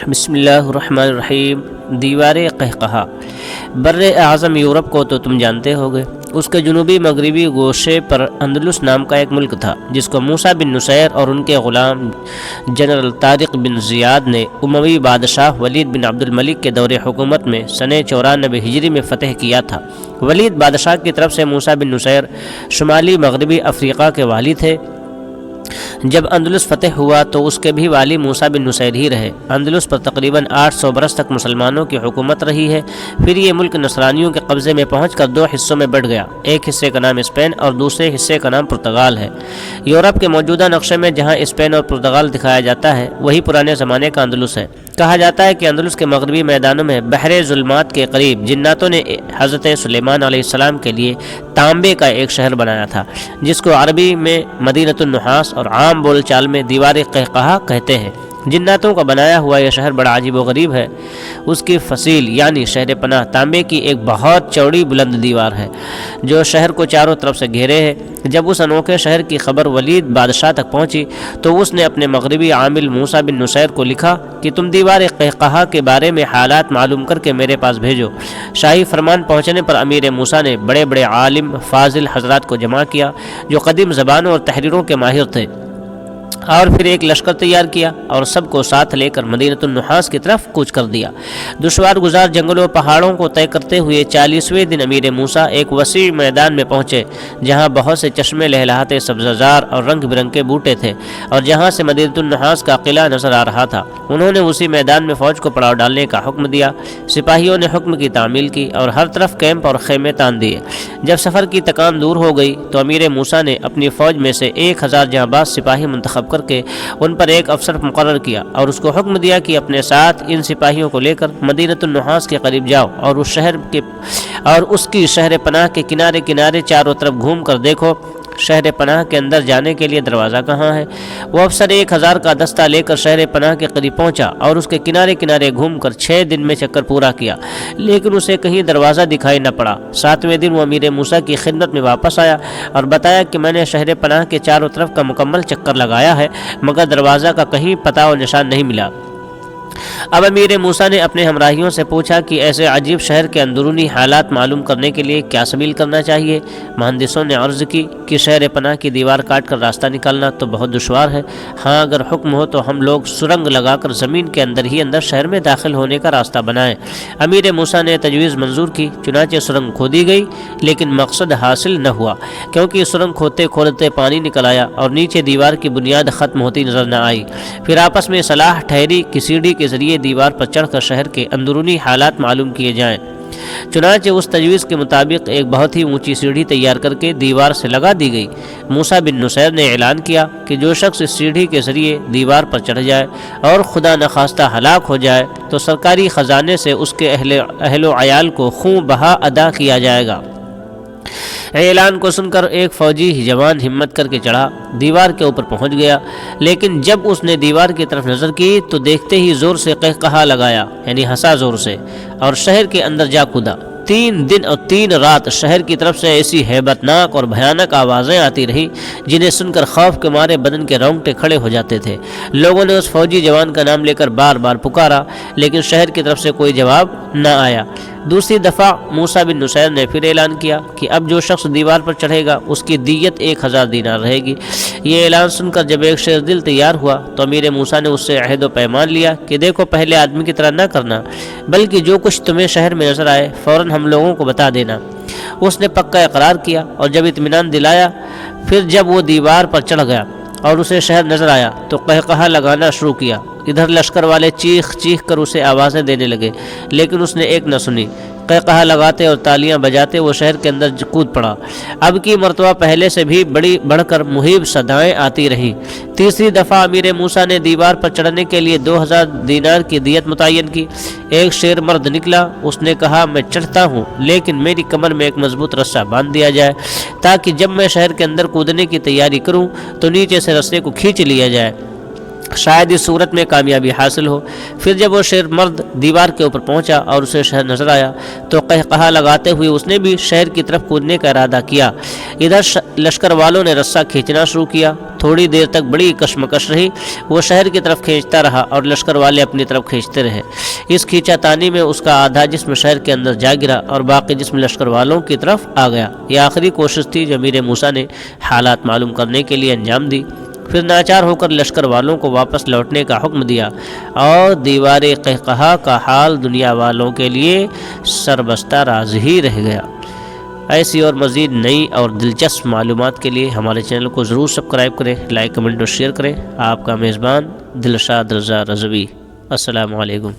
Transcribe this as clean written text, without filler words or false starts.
بسم اللہ الرحمن الرحیم۔ دیوار قہقہا بر اعظم یورپ کو تو تم جانتے ہوگے۔ اس کے جنوبی مغربی گوشے پر اندلس نام کا ایک ملک تھا جس کو موسیٰ بن نصیر اور ان کے غلام جنرل طارق بن زیاد نے اموی بادشاہ ولید بن عبد الملک کے دور حکومت میں سنہ 94 ہجری میں فتح کیا تھا۔ ولید بادشاہ کی طرف سے موسیٰ بن نصیر شمالی مغربی افریقہ کے والی تھے۔ جب اندلس فتح ہوا تو اس کے بھی والی موسیٰ بن نصیر ہی رہے۔ اندلس پر تقریباً 800 برس تک مسلمانوں کی حکومت رہی ہے۔ پھر یہ ملک نصرانیوں کے قبضے میں پہنچ کر 2 حصوں میں بٹ گیا۔ ایک حصے کا نام اسپین اور دوسرے حصے کا نام پرتگال ہے۔ یورپ کے موجودہ نقشے میں جہاں اسپین اور پرتگال دکھایا جاتا ہے وہی پرانے زمانے کا اندلس ہے۔ کہا جاتا ہے کہ اندلس کے مغربی میدانوں میں بحر ظلمات کے قریب جناتوں نے حضرت سلیمان علیہ السلام کے لیے تانبے کا ایک شہر بنایا تھا جس کو عربی میں مدینۃ النحاس اور عام بول چال میں دیوار قہقہا کہتے ہیں۔ جناتوں کا بنایا ہوا یہ شہر بڑا عجیب و غریب ہے۔ اس کی فصیل یعنی شہر پناہ تانبے کی ایک بہت چوڑی بلند دیوار ہے جو شہر کو چاروں طرف سے گھیرے ہے۔ جب اس انوکھے شہر کی خبر ولید بادشاہ تک پہنچی تو اس نے اپنے مغربی عامل موسیٰ بن نصیر کو لکھا کہ تم دیوار قہقہا کے بارے میں حالات معلوم کر کے میرے پاس بھیجو۔ شاہی فرمان پہنچنے پر امیر موسیٰ نے بڑے بڑے عالم فاضل حضرات کو جمع کیا جو قدیم زبانوں اور تحریروں کے ماہر تھے، اور پھر ایک لشکر تیار کیا اور سب کو ساتھ لے کر مدینۃ النحاس کی طرف کوچ کر دیا۔ دشوار گزار جنگلوں پہاڑوں کو طے کرتے ہوئے 40ویں دن امیر موسیٰ ایک وسیع میدان میں پہنچے جہاں بہت سے چشمے لہلہاتے سبززار اور رنگ برنگ کے بوٹے تھے اور جہاں سے مدینۃ النحاس کا قلعہ نظر آ رہا تھا۔ انہوں نے اسی میدان میں فوج کو پڑاؤ ڈالنے کا حکم دیا۔ سپاہیوں نے حکم کی تعمیل کی اور ہر طرف کیمپ اور خیمے تان دیے۔ جب سفر کی تکان دور ہو گئی تو امیر موسیٰ نے اپنی فوج میں سے 1000 جانباز سپاہی منتخب کر کے ان پر ایک افسر مقرر کیا اور اس کو حکم دیا کہ اپنے ساتھ ان سپاہیوں کو لے کر مدینۃ النحاس کے قریب جاؤ اور اس کی شہر پناہ کے کنارے کنارے چاروں طرف گھوم کر دیکھو شہر پناہ کے اندر جانے کے لیے دروازہ کہاں ہے۔ وہ افسر 1000 کا دستہ لے کر شہر پناہ کے قریب پہنچا اور اس کے کنارے کنارے گھوم کر 6 دن میں چکر پورا کیا لیکن اسے کہیں دروازہ دکھائی نہ پڑا۔ 7ویں دن وہ امیر موسیٰ کی خدمت میں واپس آیا اور بتایا کہ میں نے شہر پناہ کے چاروں طرف کا مکمل چکر لگایا ہے مگر دروازہ کا کہیں پتہ و نشان نہیں ملا۔ اب امیر موسیٰ نے اپنے ہمراہیوں سے پوچھا کہ ایسے عجیب شہر کے اندرونی حالات معلوم کرنے کے لیے کیا سبیل کرنا چاہیے۔ مہندسوں نے عرض کی کہ شہر پناہ کی دیوار کاٹ کر راستہ نکالنا تو بہت دشوار ہے۔ ہاں اگر حکم ہو تو ہم لوگ سرنگ لگا کر زمین کے اندر ہی اندر شہر میں داخل ہونے کا راستہ بنائیں۔ امیر موسیٰ نے تجویز منظور کی، چنانچہ سرنگ کھودی گئی لیکن مقصد حاصل نہ ہوا کیونکہ سرنگ کھودتے کھودتے پانی نکل آیا اور نیچے دیوار کی بنیاد ختم ہوتی نظر نہ آئی۔ پھر آپس میں صلاح ٹھہری کہ سیڑھی کے ذریعے دیوار پر چڑھ کر شہر کے اندرونی حالات معلوم کیے جائیں۔ چنانچہ اس تجویز کے مطابق ایک بہت ہی اونچی سیڑھی تیار کر کے دیوار سے لگا دی گئی۔ موسیٰ بن نصیر نے اعلان کیا کہ جو شخص اس سیڑھی کے ذریعے دیوار پر چڑھ جائے اور خدا نخواستہ ہلاک ہو جائے تو سرکاری خزانے سے اس کے اہل و عیال کو خوں بہا ادا کیا جائے گا۔ اعلان کو سن کر ایک فوجی جوان ہمت کر کے چڑھا، دیوار کے اوپر پہنچ گیا لیکن جب اس نے دیوار کی طرف نظر کی تو دیکھتے ہی زور سے قہقہا لگایا یعنی ہنسا زور سے اور شہر کے اندر جا کودا۔ 3 دن اور 3 رات شہر کی طرف سے ایسی ہیبت ناک اور بھیانک آوازیں آتی رہیں جنہیں سن کر خوف کے مارے بدن کے رونگٹے کھڑے ہو جاتے تھے۔ لوگوں نے اس فوجی جوان کا نام لے کر بار بار پکارا لیکن شہر کی طرف سے کوئی جواب نہ آیا۔ دوسری دفعہ موسیٰ بن نصیر نے پھر اعلان کیا کہ اب جو شخص دیوار پر چڑھے گا اس کی دیت 1000 دینار رہے گی۔ یہ اعلان سن کر جب ایک شیر دل تیار ہوا تو امیر موسیٰ نے اس سے عہد و پیمان لیا کہ دیکھو پہلے آدمی کی طرح نہ کرنا بلکہ جو کچھ تمہیں شہر میں نظر آئے فوراً ہم لوگوں کو بتا دینا۔ اس نے پکا اقرار کیا اور جب اطمینان دلایا پھر جب وہ دیوار پر چڑھ گیا اور اسے شہر نظر آیا تو قہقہا لگانا شروع کیا۔ ادھر لشکر والے چیخ چیخ کر اسے آوازیں دینے لگے لیکن اس نے ایک نہ سنی۔ قہقہا لگاتے اور تالیاں بجاتے وہ شہر کے اندر کود پڑا۔ اب کی مرتبہ پہلے سے بھی بڑھ کر مہیب صدائیں آتی رہیں۔ تیسری دفعہ امیر موسیٰ نے دیوار پر چڑھنے کے لیے 2000 دینار کی دیت متعین کی۔ ایک شیر مرد نکلا، اس نے کہا میں چڑھتا ہوں لیکن میری کمر میں ایک مضبوط رسہ باندھ دیا جائے تاکہ جب میں شہر کے اندر کودنے کی تیاری کروں تو نیچے سے رسے کو کھینچ لیا جائے۔ شاید اس صورت میں کامیابی حاصل ہو۔ پھر جب وہ شیر مرد دیوار کے اوپر پہنچا اور اسے شہر نظر آیا تو قہقہا لگاتے ہوئے اس نے بھی شہر کی طرف کودنے کا ارادہ کیا۔ ادھر لشکر والوں نے رسہ کھینچنا شروع کیا۔ تھوڑی دیر تک بڑی کشمکش رہی، وہ شہر کی طرف کھینچتا رہا اور لشکر والے اپنی طرف کھینچتے رہے۔ اس کھینچا تانی میں اس کا آدھا جسم شہر کے اندر جا گرا اور باقی جسم لشکر والوں کی طرف آ گیا۔ یہ آخری کوشش تھی جو امیر موسیٰ نے حالات معلوم کرنے کے لیے انجام دی۔ پھر ناچار ہو کر لشکر والوں کو واپس لوٹنے کا حکم دیا اور دیوار قہقہا کا حال دنیا والوں کے لیے سربستہ راز ہی رہ گیا۔ ایسی اور مزید نئی اور دلچسپ معلومات کے لیے ہمارے چینل کو ضرور سبسکرائب کریں، لائک، کمنٹ اور شیئر کریں۔ آپ کا میزبان دلشاد رضا رضوی۔ السلام علیکم۔